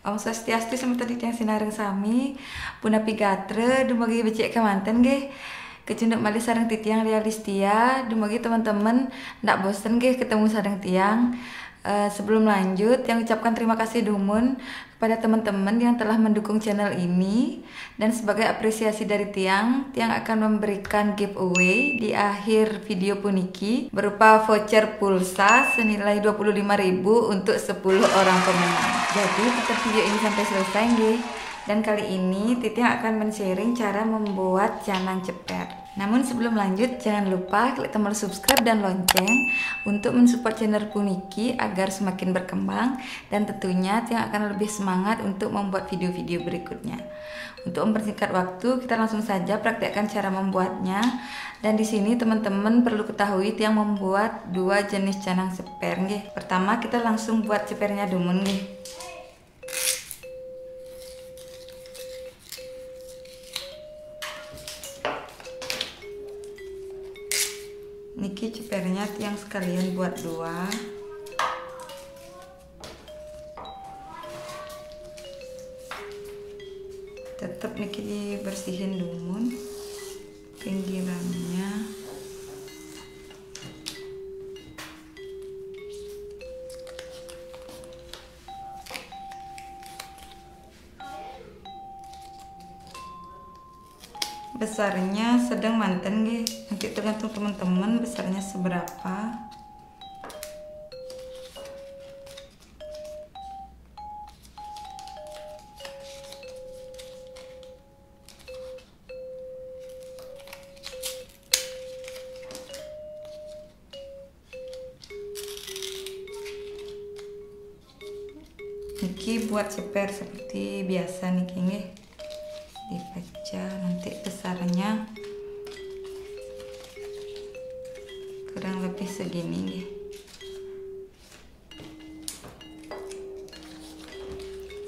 Om Swastiastu sama tadi tiang sinareng sami puna pigatre dumagi becek kemanten ge kecunduk malih sareng titiang realistia dumagi teman-teman ndak bosen ge ketemu sareng tiang. Sebelum lanjut, yang ucapkan terima kasih Dumun kepada teman-teman yang telah mendukung channel ini. Dan sebagai apresiasi dari Tiang akan memberikan giveaway di akhir video puniki berupa voucher pulsa senilai 25.000 untuk 10 orang pemenang. Jadi tetap video ini sampai selesai nggih. Dan kali ini Tiang akan men-sharing cara membuat canang ceper. Namun sebelum lanjut, jangan lupa klik tombol subscribe dan lonceng untuk mensupport channel Puniki agar semakin berkembang, dan tentunya Tiang akan lebih semangat untuk membuat video-video berikutnya. Untuk mempersingkat waktu, kita langsung saja praktekkan cara membuatnya. Dan di sini teman-teman perlu ketahui Tiang membuat dua jenis canang ceper nggih. Pertama kita langsung buat cepernya Dumun nggih. Niki cepernya Tiang sekalian buat dua. Tetap niki dibersihin Dumun pinggirannya. Besarnya sedang manten nggih, nanti tergantung teman-teman besarnya seberapa. Niki buat ceper seperti biasa niki nggih, dipecah nanti besarnya kurang lebih segini nggih.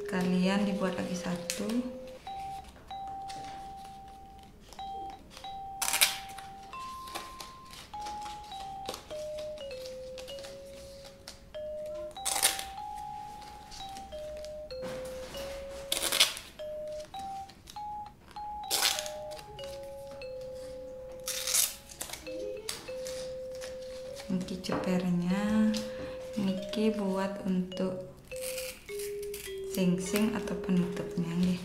Kalian dibuat lagi satu. Niki cepernya, niki buat untuk sing-sing atau penutupnya nih.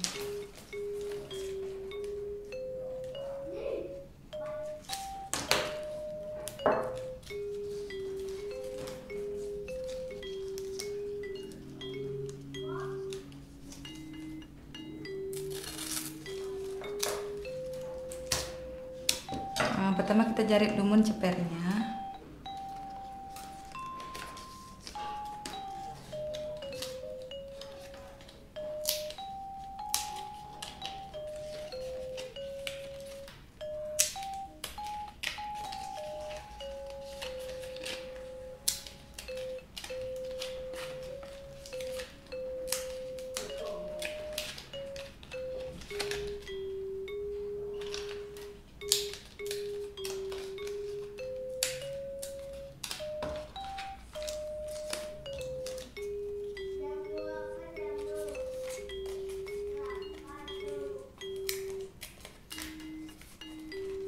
Pertama kita jarit Dumun cepernya.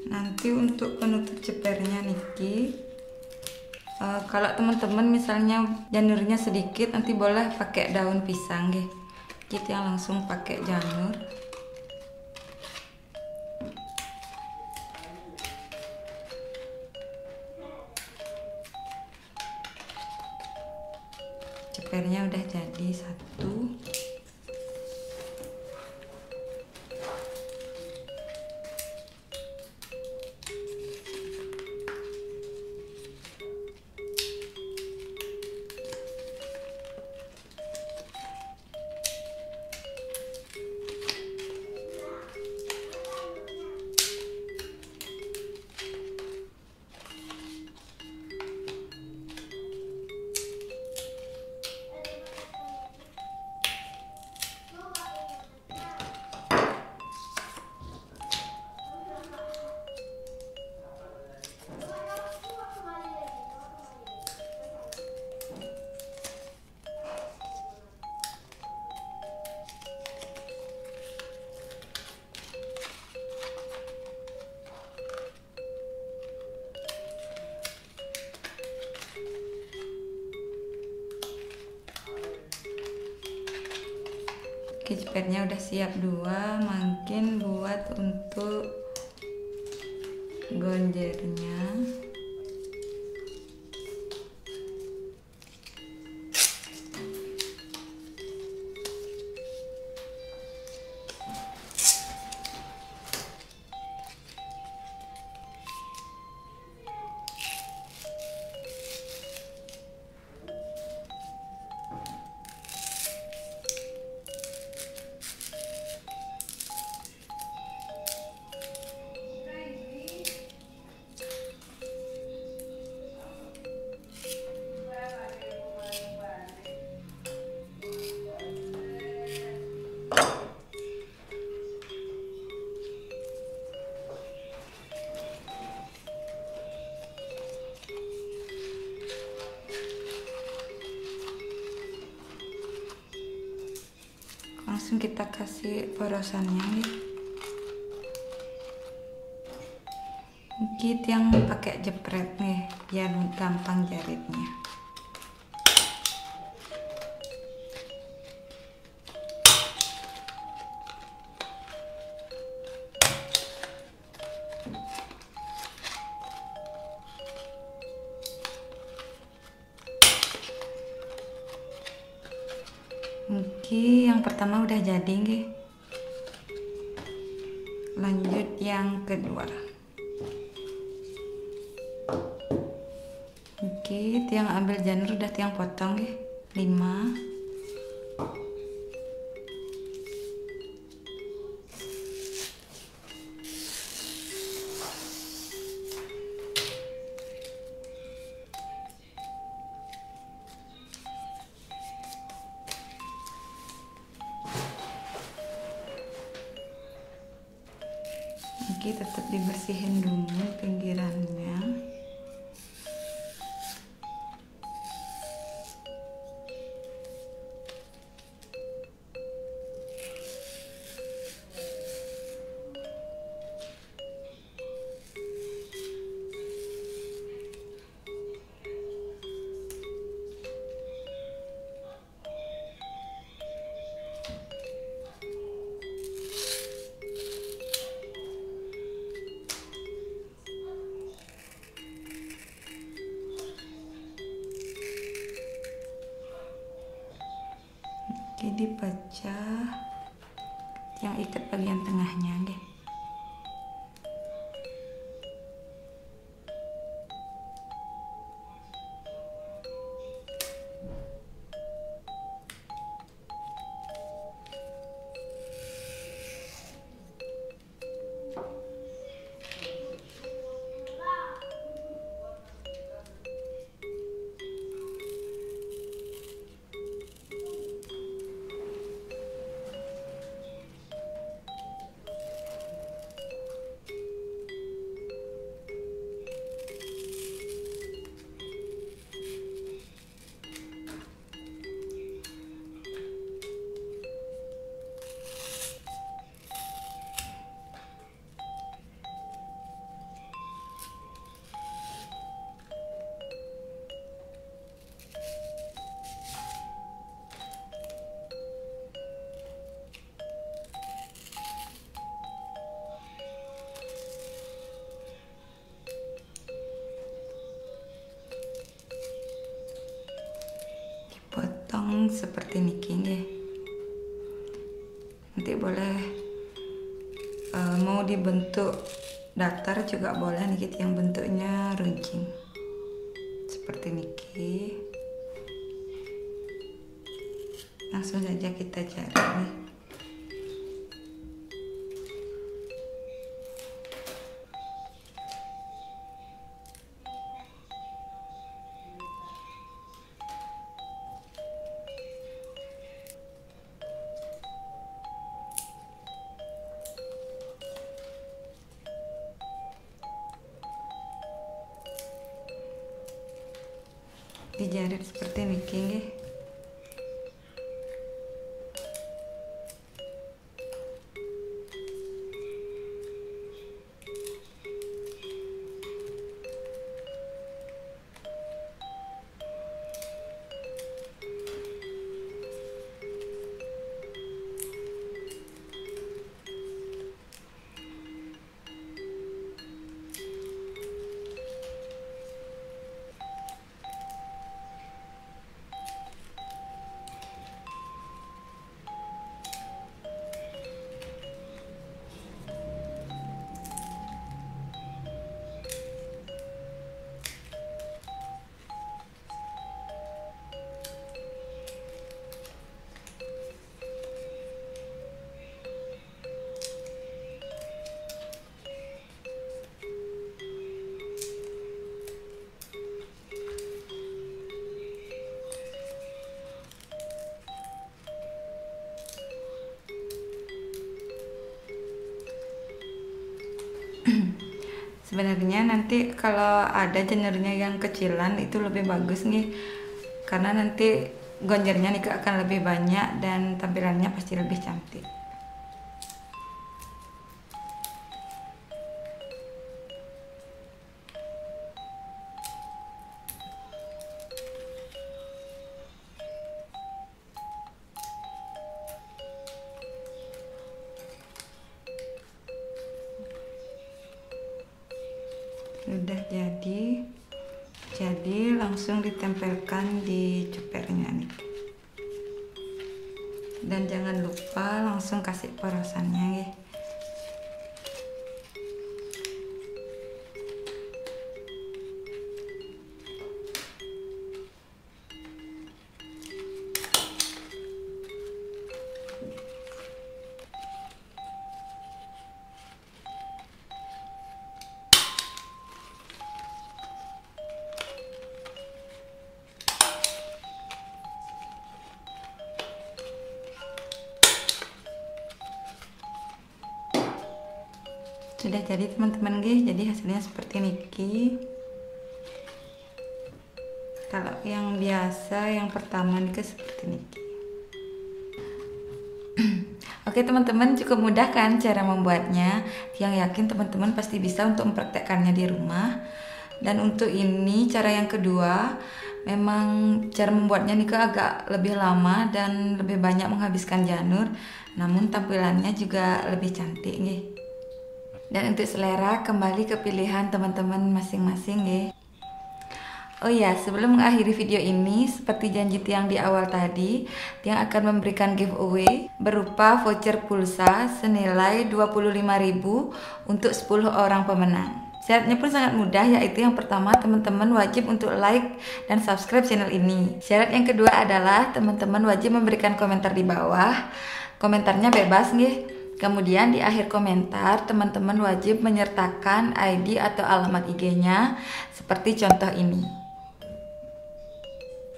Nanti untuk penutup cepernya niki, kalau teman-teman misalnya janurnya sedikit, nanti boleh pakai daun pisang nggih. Kita yang langsung pakai janur. Cepernya udah jadi satu. Kejepitnya udah siap 2, makin buat untuk gonjernya. Langsung kita kasih porosannya nih. Git yang pakai jepret nih biar gampang jaritnya. Oke, yang pertama udah jadi nggih. Lanjut yang kedua. Oke, tiang ambil janur udah tiang potong nggih. 5. Oke, tetap dibersihin dulu pinggirannya. Oke, dipecah yang ikat bagian tengahnya deh. Potong seperti niki nggih. Nanti boleh mau dibentuk datar juga boleh nih yang bentuknya runcing seperti niki. Langsung saja kita jarit nih. Dijarit seperti niki nggih. Sebenarnya nanti kalau ada jenernya yang kecilan itu lebih bagus nih, karena nanti gonjernya nih akan lebih banyak dan tampilannya pasti lebih cantik. Udah jadi langsung ditempelkan di cepernya nih, dan jangan lupa langsung kasih porosannya ya. Sudah jadi teman-teman guys, jadi hasilnya seperti niki. Kalau yang biasa yang pertama nih seperti niki. Oke teman-teman, cukup mudah kan cara membuatnya? Yang yakin teman-teman pasti bisa untuk mempraktekkannya di rumah. Dan untuk ini cara yang kedua, memang cara membuatnya nih agak lebih lama dan lebih banyak menghabiskan janur, namun tampilannya juga lebih cantik nih. Dan untuk selera kembali ke pilihan teman-teman masing-masing ya. Oh ya, sebelum mengakhiri video ini, seperti janji Tiang di awal tadi, Tiang akan memberikan giveaway berupa voucher pulsa senilai 25.000 untuk 10 orang pemenang. Syaratnya pun sangat mudah, yaitu yang pertama teman-teman wajib untuk like dan subscribe channel ini. Syarat yang kedua adalah teman-teman wajib memberikan komentar di bawah. Komentarnya bebas nih. Kemudian di akhir komentar teman-teman wajib menyertakan ID atau alamat IG-nya seperti contoh ini.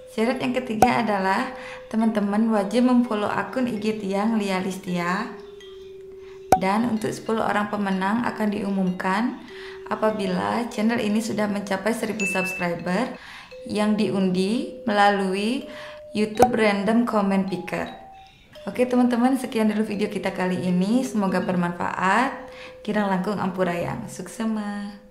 Syarat yang ketiga adalah teman-teman wajib memfollow akun IG Tiang Lia Listia. Dan untuk 10 orang pemenang akan diumumkan apabila channel ini sudah mencapai 1000 subscriber yang diundi melalui YouTube Random Comment Picker. Oke teman-teman, sekian dulu video kita kali ini. Semoga bermanfaat. Kirang langkung ampurayang. Suksema.